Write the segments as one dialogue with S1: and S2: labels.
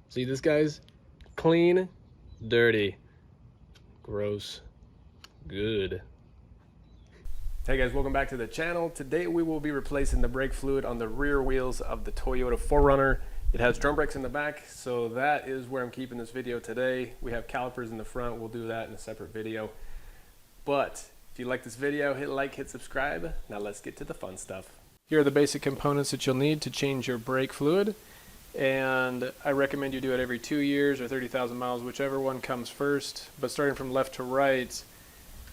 S1: See this, guys? Clean, dirty, gross, good. Hey guys, welcome back to the channel. Today we will be replacing the brake fluid on the rear wheels of the Toyota 4Runner. It has drum brakes in the back, so that is where I'm keeping this video today. We have calipers in the front. We'll do that in a separate video. But if you like this video, hit like, hit subscribe. Now let's get to the fun stuff. Here are the basic components that you'll need to change your brake fluid. And I recommend you do it every 2 years or 30,000 miles, whichever one comes first. But starting from left to right,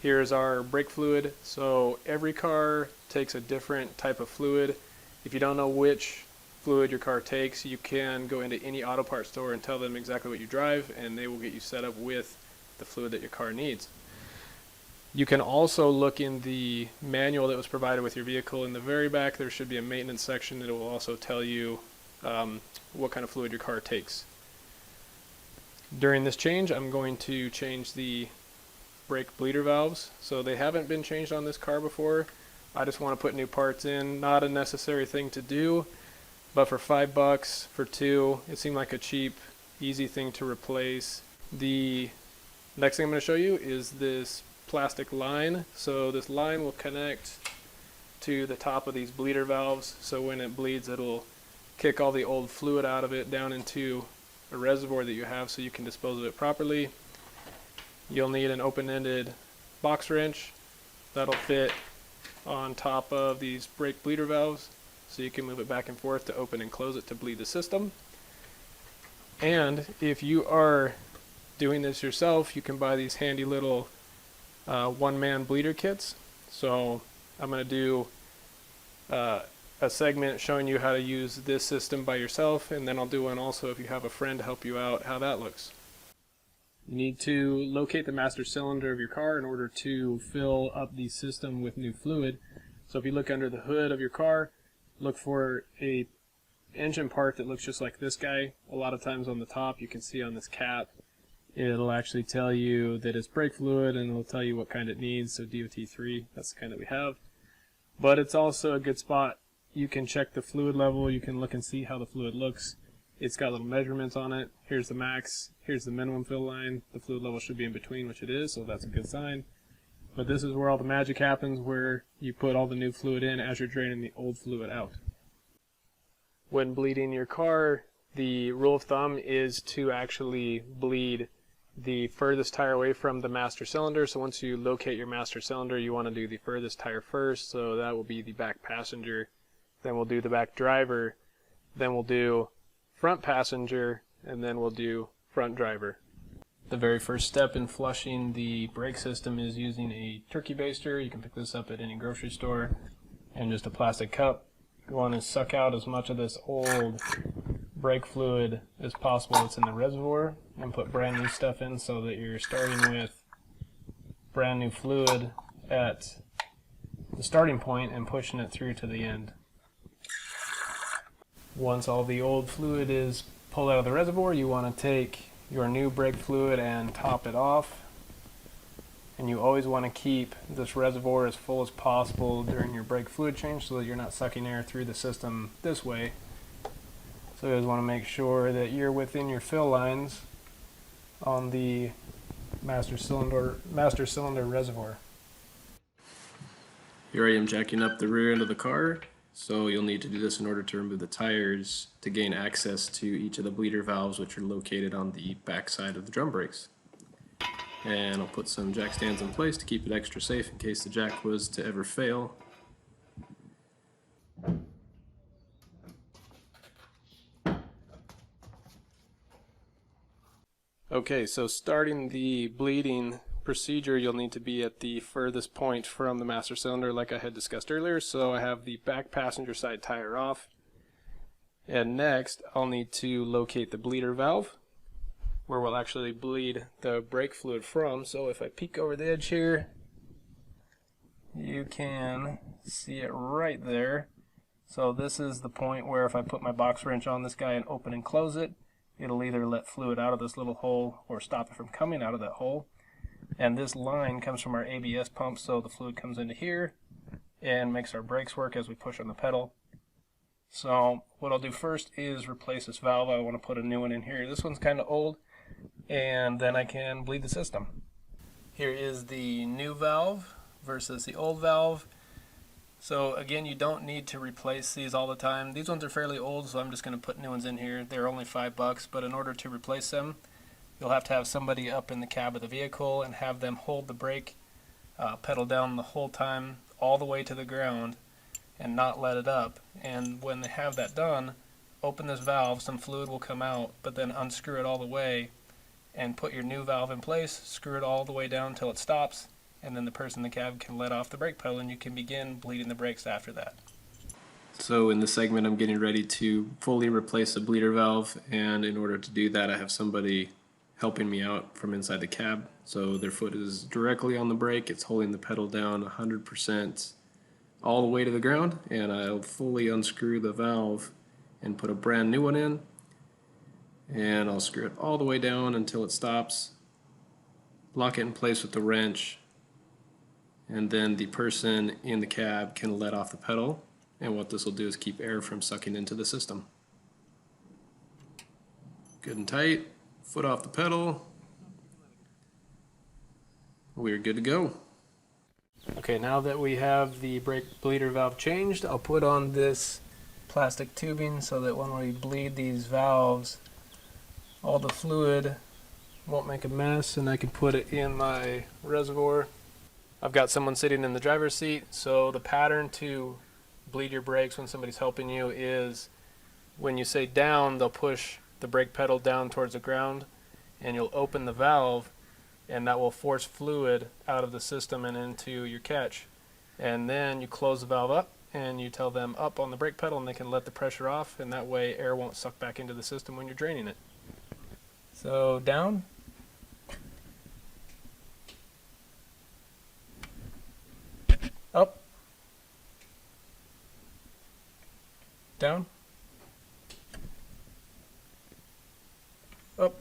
S1: here's our brake fluid. So every car takes a different type of fluid. If you don't know which fluid your car takes, you can go into any auto parts store and tell them exactly what you drive, and they will get you set up with the fluid that your car needs. You can also look in the manual that was provided with your vehicle. In the very back, there should be a maintenance section that will also tell you what kind of fluid your car takes. During this change, I'm going to change the brake bleeder valves. So they haven't been changed on this car before. I just want to put new parts in. Not a necessary thing to do, but for $5 for two, it seemed like a cheap, easy thing to replace. The next thing I'm going to show you is this plastic line. So this line will connect to the top of these bleeder valves. So when it bleeds, it'll kick all the old fluid out of it down into a reservoir that you have so you can dispose of it properly. You'll need an open-ended box wrench that'll fit on top of these brake bleeder valves so you can move it back and forth to open and close it to bleed the system. And if you are doing this yourself, you can buy these handy little one-man bleeder kits. So I'm going to do a segment showing you how to use this system by yourself, and then I'll do one also if you have a friend to help you out, how that looks. You need to locate the master cylinder of your car in order to fill up the system with new fluid. So if you look under the hood of your car, look for a engine part that looks just like this guy. A lot of times on the top you can see on this cap it'll actually tell you that it's brake fluid, and it'll tell you what kind it needs. So DOT3, that's the kind that we have. But it's also a good spot. You can check the fluid level, you can look and see how the fluid looks. It's got little measurements on it. Here's the max, here's the minimum fill line. The fluid level should be in between, which it is, so that's a good sign. But this is where all the magic happens, where you put all the new fluid in as you're draining the old fluid out. When bleeding your car, the rule of thumb is to actually bleed the furthest tire away from the master cylinder. So once you locate your master cylinder, you want to do the furthest tire first, so that will be the back passenger. Then we'll do the back driver, then we'll do front passenger, and then we'll do front driver. The very first step in flushing the brake system is using a turkey baster. You can pick this up at any grocery store, and just a plastic cup. You want to suck out as much of this old brake fluid as possible that's in the reservoir, and put brand new stuff in so that you're starting with brand new fluid at the starting point and pushing it through to the end. Once all the old fluid is pulled out of the reservoir, you want to take your new brake fluid and top it off. And you always want to keep this reservoir as full as possible during your brake fluid change so that you're not sucking air through the system this way. So you always want to make sure that you're within your fill lines on the master cylinder reservoir. Here I am jacking up the rear end of the car. So you'll need to do this in order to remove the tires to gain access to each of the bleeder valves, which are located on the back side of the drum brakes. And I'll put some jack stands in place to keep it extra safe in case the jack was to ever fail. Okay, so starting the bleeding procedure, you'll need to be at the furthest point from the master cylinder like I had discussed earlier. So I have the back passenger side tire off, and next I'll need to locate the bleeder valve where we'll actually bleed the brake fluid from. So if I peek over the edge here, you can see it right there. So this is the point where if I put my box wrench on this guy and open and close it, it'll either let fluid out of this little hole or stop it from coming out of that hole. And this line comes from our ABS pump, so the fluid comes into here and makes our brakes work as we push on the pedal. So what I'll do first is replace this valve. I want to put a new one in here. This one's kind of old, and then I can bleed the system. Here is the new valve versus the old valve. So again, you don't need to replace these all the time. These ones are fairly old, so I'm just going to put new ones in here. They're only $5, but in order to replace them, you'll have to have somebody up in the cab of the vehicle and have them hold the brake pedal down the whole time all the way to the ground and not let it up. And when they have that done, open this valve, some fluid will come out, but then unscrew it all the way and put your new valve in place, screw it all the way down until it stops, and then the person in the cab can let off the brake pedal and you can begin bleeding the brakes after that. So in this segment I'm getting ready to fully replace the bleeder valve, and in order to do that I have somebody helping me out from inside the cab. So their foot is directly on the brake, it's holding the pedal down 100% all the way to the ground, and I'll fully unscrew the valve and put a brand new one in, and I'll screw it all the way down until it stops, lock it in place with the wrench, and then the person in the cab can let off the pedal, and what this will do is keep air from sucking into the system. Good and tight, foot off the pedal, we're good to go. Okay, now that we have the brake bleeder valve changed, I'll put on this plastic tubing so that when we bleed these valves, all the fluid won't make a mess and I can put it in my reservoir. I've got someone sitting in the driver's seat, so the pattern to bleed your brakes when somebody's helping you is when you say down, they'll push the brake pedal down towards the ground and you'll open the valve, and that will force fluid out of the system and into your catch. And then you close the valve up and you tell them up on the brake pedal and they can let the pressure off, and that way air won't suck back into the system when you're draining it. So down. Up. Down. Up.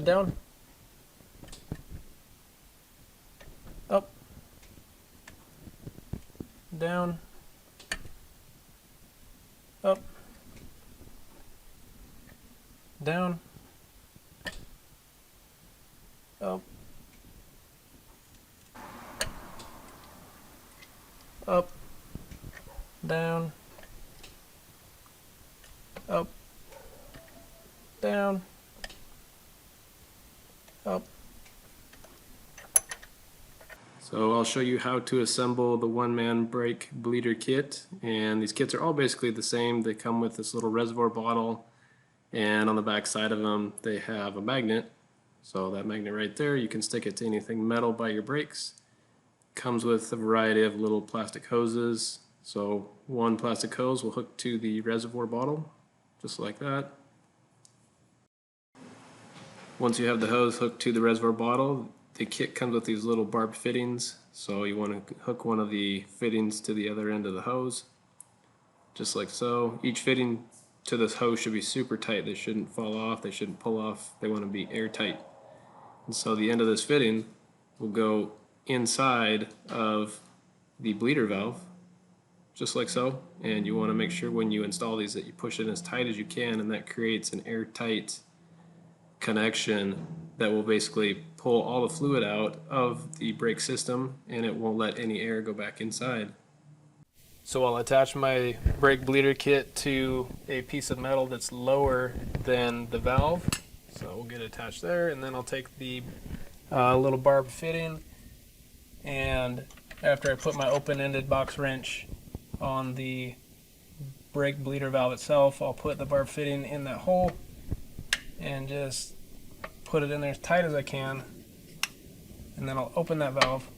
S1: Down. Up. Down. Up. Down. Up. Up. Down. Up. Down. Up. So I'll show you how to assemble the one-man brake bleeder kit, and these kits are all basically the same. They come with this little reservoir bottle, and on the back side of them they have a magnet. So that magnet right there, you can stick it to anything metal by your brakes. Comes with a variety of little plastic hoses. So one plastic hose will hook to the reservoir bottle, just like that. Once you have the hose hooked to the reservoir bottle, the kit comes with these little barbed fittings. So you want to hook one of the fittings to the other end of the hose, just like so. Each fitting to this hose should be super tight. They shouldn't fall off, they shouldn't pull off, they want to be airtight. And so the end of this fitting will go inside of the bleeder valve, just like so. And you want to make sure when you install these that you push it as tight as you can, and that creates an airtight connection that will basically pull all the fluid out of the brake system, and it won't let any air go back inside. So I'll attach my brake bleeder kit to a piece of metal that's lower than the valve. So we'll get it attached there, and then I'll take the little barbed fitting, and after I put my open-ended box wrench on the brake bleeder valve itself, I'll put the barbed fitting in that hole and just put it in there as tight as I can, and then I'll open that valve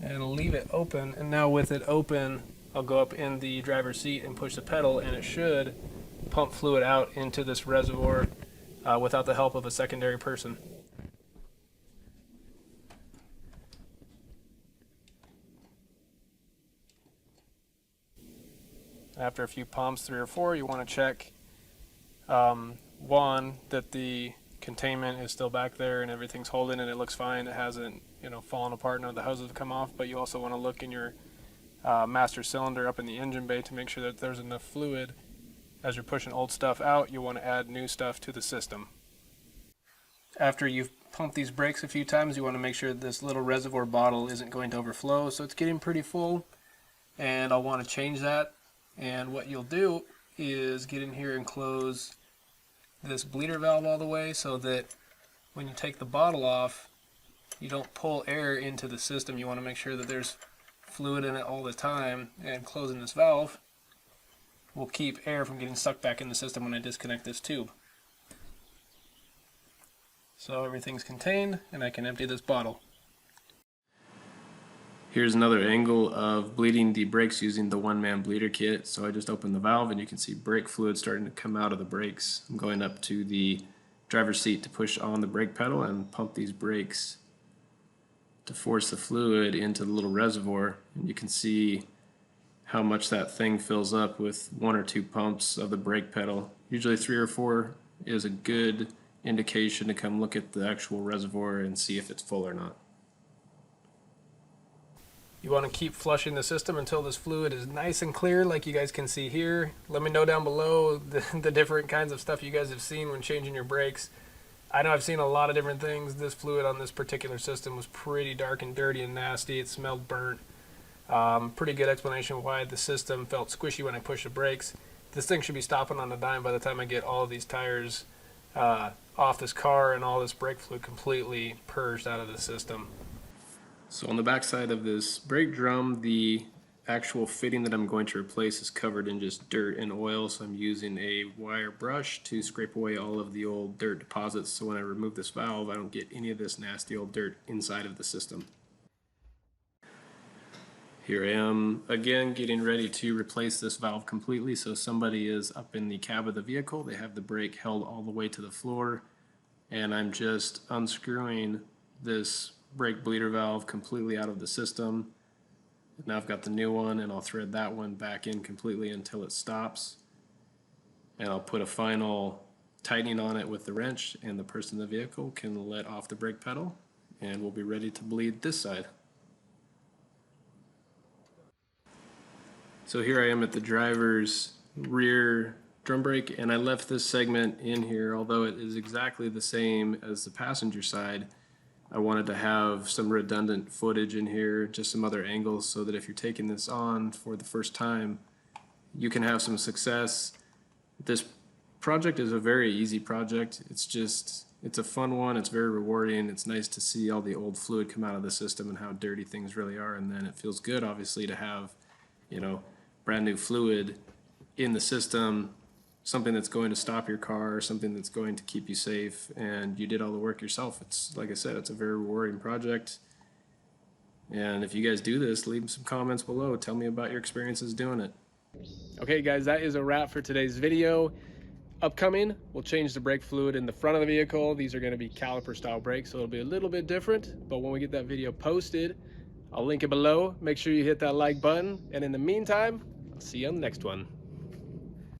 S1: and leave it open. And now with it open, I'll go up in the driver's seat and push the pedal, and it should pump fluid out into this reservoir without the help of a secondary person. After a few pumps, 3 or 4, you want to check one, that the containment is still back there and everything's holding and it looks fine. It hasn't, fallen apart. None of the hoses have come off. But you also want to look in your master cylinder up in the engine bay to make sure that there's enough fluid. As you're pushing old stuff out, you want to add new stuff to the system. After you've pumped these brakes a few times, you want to make sure that this little reservoir bottle isn't going to overflow, so it's getting pretty full, and I'll want to change that. And what you'll do is get in here and close this bleeder valve all the way so that when you take the bottle off, you don't pull air into the system. You want to make sure that there's fluid in it all the time, and closing this valve will keep air from getting sucked back in the system when I disconnect this tube. So everything's contained, and I can empty this bottle. Here's another angle of bleeding the brakes using the one-man bleeder kit. So I just opened the valve and you can see brake fluid starting to come out of the brakes. I'm going up to the driver's seat to push on the brake pedal and pump these brakes to force the fluid into the little reservoir. And you can see how much that thing fills up with 1 or 2 pumps of the brake pedal. Usually 3 or 4 is a good indication to come look at the actual reservoir and see if it's full or not. You want to keep flushing the system until this fluid is nice and clear, like you guys can see here. Let me know down below the different kinds of stuff you guys have seen when changing your brakes. I know I've seen a lot of different things. This fluid on this particular system was pretty dark and dirty and nasty. It smelled burnt. Pretty good explanation why the system felt squishy when I pushed the brakes. This thing should be stopping on a dime by the time I get all of these tires off this car and all this brake fluid completely purged out of the system. So on the back side of this brake drum, the actual fitting that I'm going to replace is covered in just dirt and oil, so I'm using a wire brush to scrape away all of the old dirt deposits, so when I remove this valve I don't get any of this nasty old dirt inside of the system. Here I am again getting ready to replace this valve completely. So somebody is up in the cab of the vehicle, they have the brake held all the way to the floor, and I'm just unscrewing this brake bleeder valve completely out of the system. Now I've got the new one, and I'll thread that one back in completely until it stops, and I'll put a final tightening on it with the wrench, and the person in the vehicle can let off the brake pedal, and we'll be ready to bleed this side. So here I am at the driver's rear drum brake, and I left this segment in here, although it is exactly the same as the passenger side. I wanted to have some redundant footage in here, just some other angles, so that if you're taking this on for the first time, you can have some success. This project is a very easy project. It's a fun one, it's very rewarding. It's nice to see all the old fluid come out of the system and how dirty things really are, and then it feels good, obviously, to have, brand new fluid in the system, something that's going to stop your car, something that's going to keep you safe, and you did all the work yourself. It's, like I said, it's a very rewarding project. And if you guys do this, leave some comments below. Tell me about your experiences doing it. Okay guys, that is a wrap for today's video. Upcoming, we'll change the brake fluid in the front of the vehicle. These are going to be caliper style brakes, so it'll be a little bit different, but when we get that video posted, I'll link it below. Make sure you hit that like button, and in the meantime, I'll see you on the next one.